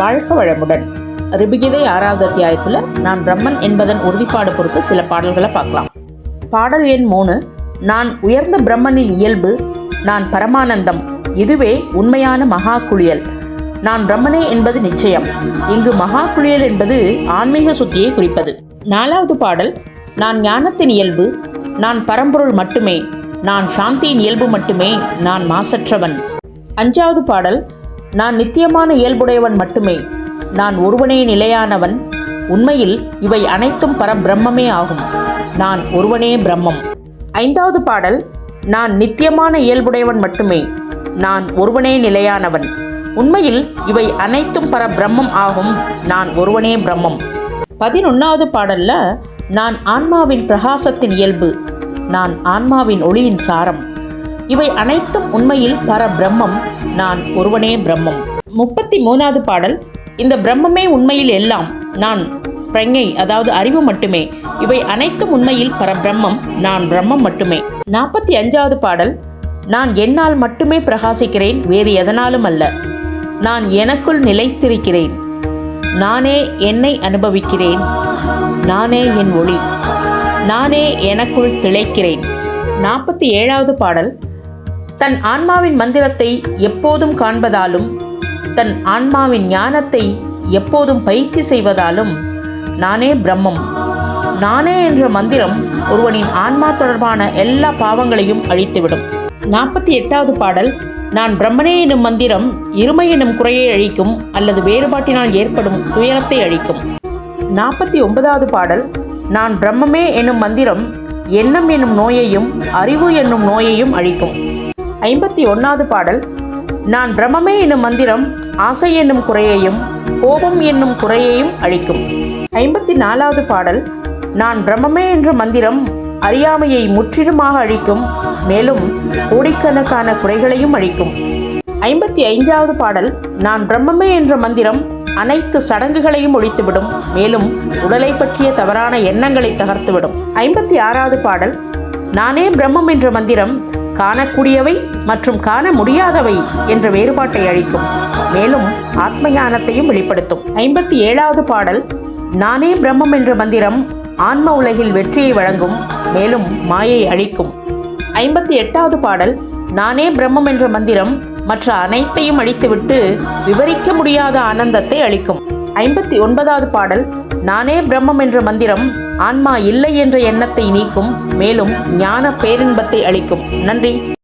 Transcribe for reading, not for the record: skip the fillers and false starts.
வாழ்க வளமுடன். ரிபிகிதை 6வது அத்தியாயத்தில் நான் பிரம்மன் என்பதன் உறுதிப்பாடு பொறுத்து சில பாடல்களை பார்க்கலாம். பாடல் எண் 3. நான் உயர்ந்த பிரம்மனின் இயல்பு, நான் பரமானந்தம், இதுவே உண்மையான மகா குளியல். நான் பிரம்மனே என்பது நிச்சயம். இங்கு மகா குளியல் என்பது ஆன்மீக சுத்தியை குறிப்பது. 4வது பாடல் நான் ஞானத்தின் இயல்பு, நான் பரம்பொருள் மட்டுமே, நான் சாந்தியின் இயல்பு மட்டுமே, நான் மாசற்றவன். 5வது பாடல் நான் நித்தியமான இயல்புடையவன் மட்டுமே, நான் ஒருவனே நிலையானவன், உண்மையில் இவை அனைத்தும் பரபிரம்மே ஆகும், நான் ஒருவனே பிரம்மம். 5வது பாடல் நான் நித்தியமான இயல்புடையவன் மட்டுமே, நான் ஒருவனே நிலையானவன், உண்மையில் இவை அனைத்தும் பரபிரம்மம் ஆகும், நான் ஒருவனே பிரம்மம். 11வது பாடல்ல நான் ஆன்மாவின் பிரகாசத்தின் இயல்பு, நான் ஆன்மாவின் ஒளியின் சாரம், இவை அனைத்தும் உண்மையில் பரபிரம்மம், நான் ஒருவனே பிரம்மம். 33வது பாடல் இந்த பிரம்மமே உண்மையில் எல்லாம், நான் பிரஞை அதாவது அறிவு மட்டுமே, இவை அனைத்தும் உண்மையில் பரபிரம்மம், நான் பிரம்மம் மட்டுமே. 45வது பாடல் நான் என்னால் மட்டுமே பிரகாசிக்கிறேன், வேறு எதனாலும் அல்ல, நான் எனக்குள் நிலைத்திருக்கிறேன், நானே என்னை அனுபவிக்கிறேன், நானே என் ஒளி, நானே எனக்குள் திளைக்கிறேன். 47வது பாடல் தன் ஆன்மாவின் மந்திரத்தை எப்போதும் காண்பதாலும், தன் ஆன்மாவின் ஞானத்தை எப்போதும் பயிற்சி செய்வதாலும் நானே பிரம்மம். நானே என்ற மந்திரம் ஒருவனின் ஆன்மா தொடர்பான எல்லா பாவங்களையும் அழித்துவிடும். 48வது பாடல் நான் பிரம்மனே எனும் மந்திரம் இருமை எனும் குறையை அழிக்கும், அல்லது வேறுபாட்டினால் ஏற்படும் துயரத்தை அழிக்கும். 49வது பாடல் நான் பிரம்மமே எனும் மந்திரம் எண்ணம் என்னும் நோயையும் அறிவு என்னும் நோயையும் அழிக்கும். 51வது பாடல் நான் பிரம்மமே என்னும் மந்திரம் ஆசை என்னும் குறையையும் கோபம் என்னும் குறையையும் அழிக்கும். 54வது பாடல் நான் பிரம்மமே என்ற மந்திரம் அறியாமையை முற்றிலுமாக அழிக்கும், மேலும் கோடிக்கணக்கான குறைகளையும் அழிக்கும். 55வது பாடல் நான் பிரம்மமே என்ற மந்திரம் அனைத்து சடங்குகளையும் ஒழித்துவிடும், மேலும் உடலை பற்றிய தவறான எண்ணங்களை தகர்த்துவிடும். 56வது பாடல் நானே பிரம்மம் என்ற மந்திரம் காணக்கூடியவை மற்றும் காண முடியாதவை என்ற வேறுபாட்டை அழிக்கும், மேலும் ஆத்ம ஞானத்தையும் வெளிப்படுத்தும். 57வது பாடல் நானே பிரம்மம் என்ற மந்திரம் ஆன்ம உலகில் வெற்றியை வழங்கும், மேலும் மாயை அழிக்கும். 58வது பாடல் நானே பிரம்மம் என்ற மந்திரம் மற்ற அனைத்தையும் அழித்துவிட்டு விவரிக்க முடியாத ஆனந்தத்தை அளிக்கும். 59வது பாடல் நானே பிரம்மம் என்ற மந்திரம் ஆன்மா இல்லை என்ற எண்ணத்தை நீக்கும், மேலும் ஞான பேரின்பத்தை அளிக்கும். நன்றி.